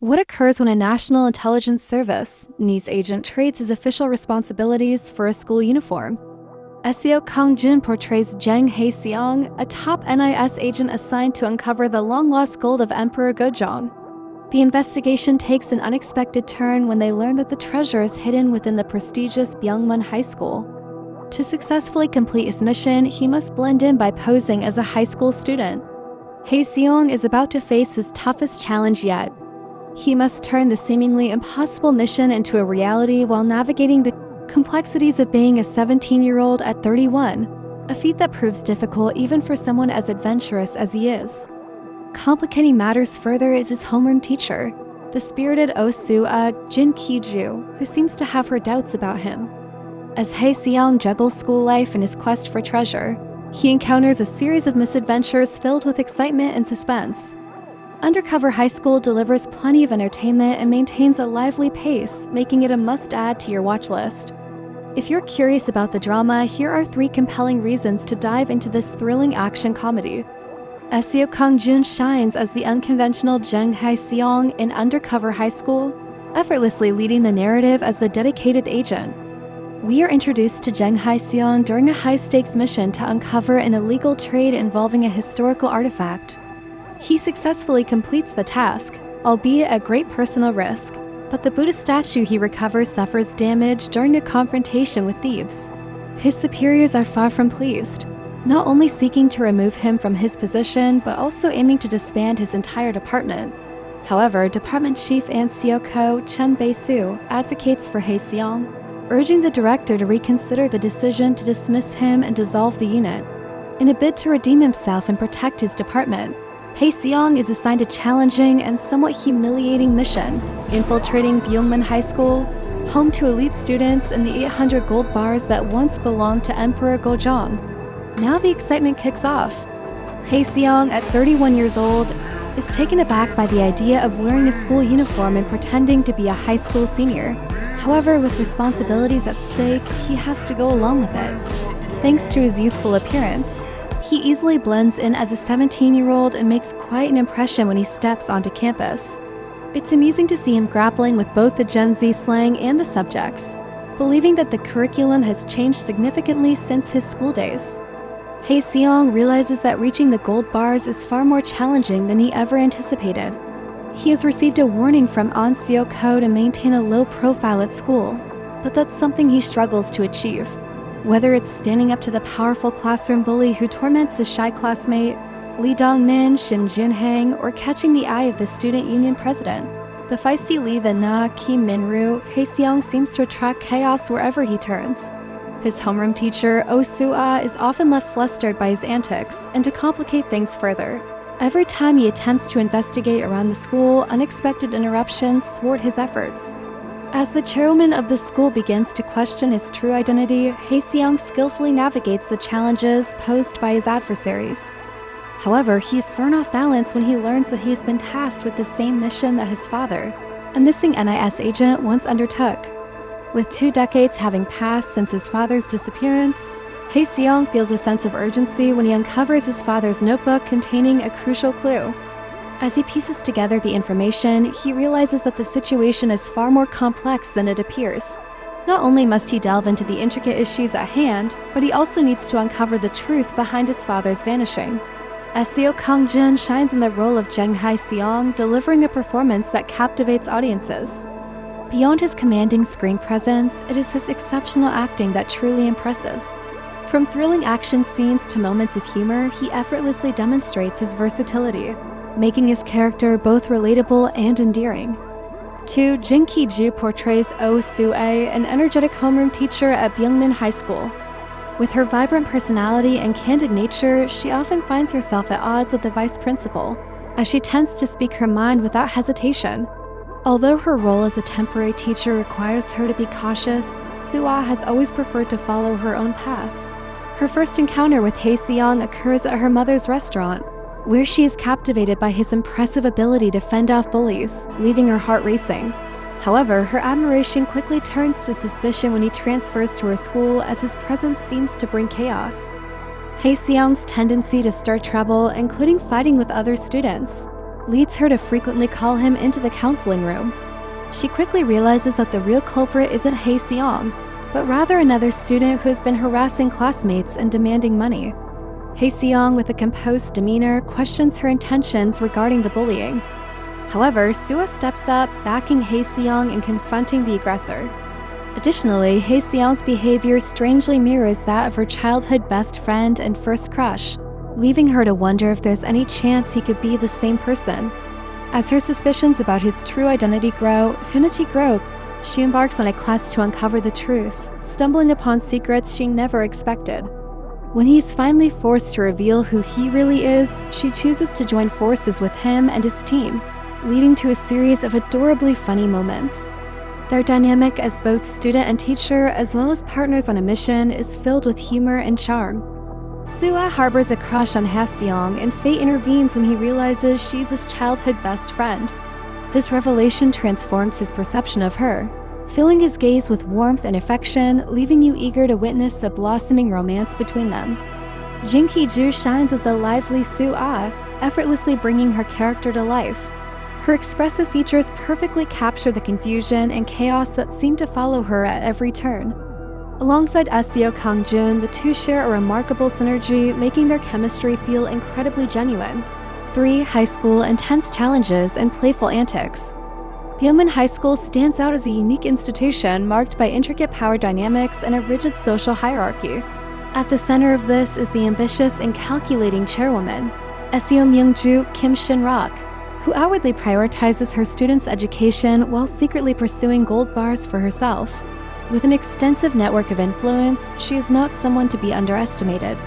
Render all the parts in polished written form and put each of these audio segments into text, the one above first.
What occurs when a National Intelligence Service NIS agent trades his official responsibilities for a school uniform? Seo Kang-jun portrays Jang Hae-seong, a top NIS agent assigned to uncover the long-lost gold of Emperor Gojong. The investigation takes an unexpected turn when they learn that the treasure is hidden within the prestigious Byungmun High School. To successfully complete his mission, he must blend in by posing as a high school student. Hae-seong is about to face his toughest challenge yet. He must turn the seemingly impossible mission into a reality while navigating the complexities of being a 17-year-old at 31, a feat that proves difficult even for someone as adventurous as he is. Complicating matters further is his homeroom teacher, the spirited Oh Soo-ah, Jin Ki-ju, who seems to have her doubts about him. As Hae-seong juggles school life and his quest for treasure, he encounters a series of misadventures filled with excitement and suspense. Undercover High School delivers plenty of entertainment and maintains a lively pace, making it a must-add to your watch list. If you're curious about the drama, here are 3 compelling reasons to dive into this thrilling action comedy. Seo Kang-jun shines as the unconventional Jang Hae-seong in Undercover High School, effortlessly leading the narrative as the dedicated agent. We are introduced to Jang Hae-seong during a high-stakes mission to uncover an illegal trade involving a historical artifact. He successfully completes the task, albeit at great personal risk, but the Buddha statue he recovers suffers damage during a confrontation with thieves. His superiors are far from pleased, not only seeking to remove him from his position, but also aiming to disband his entire department. However, Department Chief An Seok-ho Chun Bae-soo advocates for Hae-seong, urging the director to reconsider the decision to dismiss him and dissolve the unit. In a bid to redeem himself and protect his department, Hae-seong is assigned a challenging and somewhat humiliating mission, infiltrating Byungmun High School, home to elite students and the 800 gold bars that once belonged to Emperor Gojong. Now the excitement kicks off. Hae-seong, at 31 years old, is taken aback by the idea of wearing a school uniform and pretending to be a high school senior. However, with responsibilities at stake, he has to go along with it. Thanks to his youthful appearance, he easily blends in as a 17-year-old and makes quite an impression when he steps onto campus. It's amusing to see him grappling with both the Gen Z slang and the subjects, believing that the curriculum has changed significantly since his school days. Hae-seong realizes that reaching the gold bars is far more challenging than he ever anticipated. He has received a warning from An Seok-ho to maintain a low profile at school, but that's something he struggles to achieve. Whether it's standing up to the powerful classroom bully who torments his shy classmate, Lee Dong-min, Shin Jun-hang, or catching the eye of the student union president, the feisty Lee Vin-na, Kim Min-ru, Hae-seong seems to attract chaos wherever he turns. His homeroom teacher, Oh Soo-ah, is often left flustered by his antics, and to complicate things further, every time he attempts to investigate around the school, unexpected interruptions thwart his efforts. As the chairwoman of the school begins to question his true identity, Hae-seong skillfully navigates the challenges posed by his adversaries. However, he is thrown off balance when he learns that he's been tasked with the same mission that his father, a missing NIS agent, once undertook. With 2 decades having passed since his father's disappearance, Hae-seong feels a sense of urgency when he uncovers his father's notebook containing a crucial clue. As he pieces together the information, he realizes that the situation is far more complex than it appears. Not only must he delve into the intricate issues at hand, but he also needs to uncover the truth behind his father's vanishing. Seo Kang-jun shines in the role of Jang Hae-seong, delivering a performance that captivates audiences. Beyond his commanding screen presence, it is his exceptional acting that truly impresses. From thrilling action scenes to moments of humor, he effortlessly demonstrates his versatility, making his character both relatable and endearing. 2. Jin Ki-ju portrays Oh Soo-ae, an energetic homeroom teacher at Byungmun High School. With her vibrant personality and candid nature, she often finds herself at odds with the vice principal, as she tends to speak her mind without hesitation. Although her role as a temporary teacher requires her to be cautious, Soo-ah has always preferred to follow her own path. Her first encounter with Hae-seong occurs at her mother's restaurant, where she is captivated by his impressive ability to fend off bullies, leaving her heart racing. However, her admiration quickly turns to suspicion when he transfers to her school, as his presence seems to bring chaos. Hae-seong's tendency to stir trouble, including fighting with other students, leads her to frequently call him into the counseling room. She quickly realizes that the real culprit isn't Hae Seong, but rather another student who has been harassing classmates and demanding money. Hae Seong, with a composed demeanor, questions her intentions regarding the bullying. However, Soo-ah steps up, backing Hae Seong and confronting the aggressor. Additionally, Hae Seong's behavior strangely mirrors that of her childhood best friend and first crush, leaving her to wonder if there's any chance he could be the same person. As her suspicions about his true identity grow, she embarks on a quest to uncover the truth, stumbling upon secrets she never expected. When he's finally forced to reveal who he really is, she chooses to join forces with him and his team, leading to a series of adorably funny moments. Their dynamic as both student and teacher, as well as partners on a mission, is filled with humor and charm. Soo-ah harbors a crush on Hae Seong, and fate intervenes when he realizes she's his childhood best friend. This revelation transforms his perception of her, filling his gaze with warmth and affection, leaving you eager to witness the blossoming romance between them. Jin Ki-ju shines as the lively Soo-ah, effortlessly bringing her character to life. Her expressive features perfectly capture the confusion and chaos that seem to follow her at every turn. Alongside Seo Kang-jun, the two share a remarkable synergy, making their chemistry feel incredibly genuine. 3. High school, intense challenges, and playful antics. Byungmun High School stands out as a unique institution marked by intricate power dynamics and a rigid social hierarchy. At the center of this is the ambitious and calculating chairwoman, Seo Myung-ju Kim Shin-rak, who outwardly prioritizes her students' education while secretly pursuing gold bars for herself. With an extensive network of influence, she is not someone to be underestimated.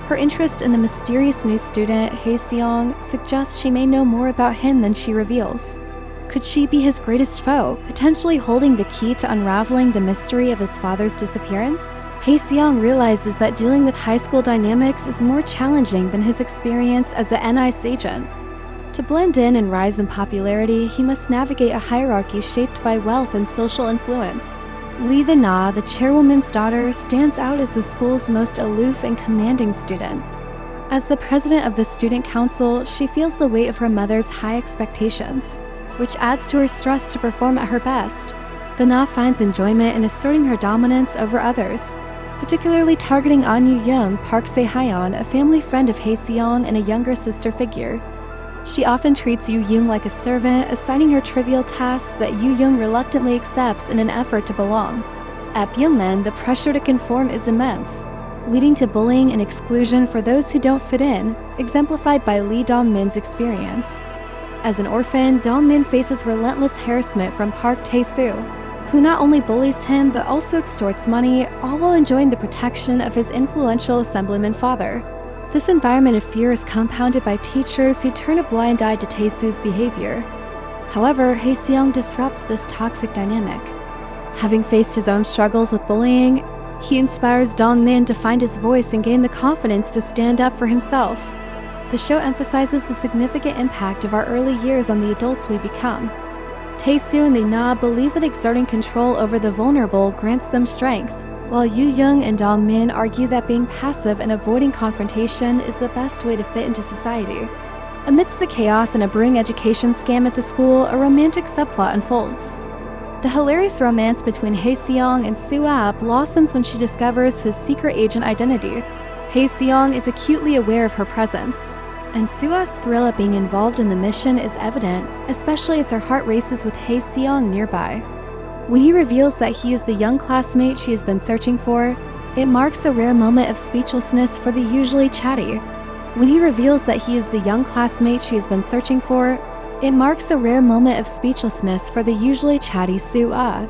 Her interest in the mysterious new student, Hae Seong, suggests she may know more about him than she reveals. Could she be his greatest foe, potentially holding the key to unraveling the mystery of his father's disappearance? Hae Seong realizes that dealing with high school dynamics is more challenging than his experience as a NICE agent. To blend in and rise in popularity, he must navigate a hierarchy shaped by wealth and social influence. Lee The-na, the chairwoman's daughter, stands out as the school's most aloof and commanding student. As the president of the student council, she feels the weight of her mother's high expectations, which adds to her stress to perform at her best. The-na finds enjoyment in asserting her dominance over others, particularly targeting An Yu-young, Park Se-hyeon, a family friend of Hae Seong and a younger sister figure. She often treats Yu-young like a servant, assigning her trivial tasks that Yu-young reluctantly accepts in an effort to belong. At Byungmun, the pressure to conform is immense, leading to bullying and exclusion for those who don't fit in, exemplified by Lee Dong-min's experience. As an orphan, Dong-min faces relentless harassment from Park Tae-soo, who not only bullies him but also extorts money, all while enjoying the protection of his influential assemblyman father. This environment of fear is compounded by teachers who turn a blind eye to Tae-soo's behavior. However, Hae Seong disrupts this toxic dynamic. Having faced his own struggles with bullying, he inspires Dong-min to find his voice and gain the confidence to stand up for himself. The show emphasizes the significant impact of our early years on the adults we become. Tae-soo and Lee-na believe that exerting control over the vulnerable grants them strength, while Yu-young and Dong-min argue that being passive and avoiding confrontation is the best way to fit into society. Amidst the chaos and a brewing education scam at the school, a romantic subplot unfolds. The hilarious romance between Hae Seong and Soo-ah blossoms when she discovers his secret agent identity. Hae Seong is acutely aware of her presence, and Soo-ah's thrill at being involved in the mission is evident, especially as her heart races with Hae Seong nearby. When he reveals that he is the young classmate she has been searching for, it marks a rare moment of speechlessness for the usually chatty. Soo-ah.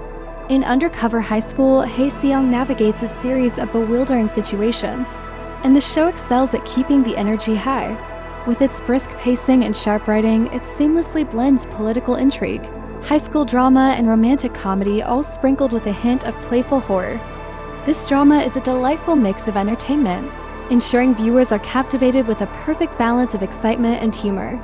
In Undercover High School, Hae Seong navigates a series of bewildering situations, and the show excels at keeping the energy high. With its brisk pacing and sharp writing, it seamlessly blends political intrigue, high school drama, and romantic comedy, all sprinkled with a hint of playful horror. This drama is a delightful mix of entertainment, ensuring viewers are captivated with a perfect balance of excitement and humor.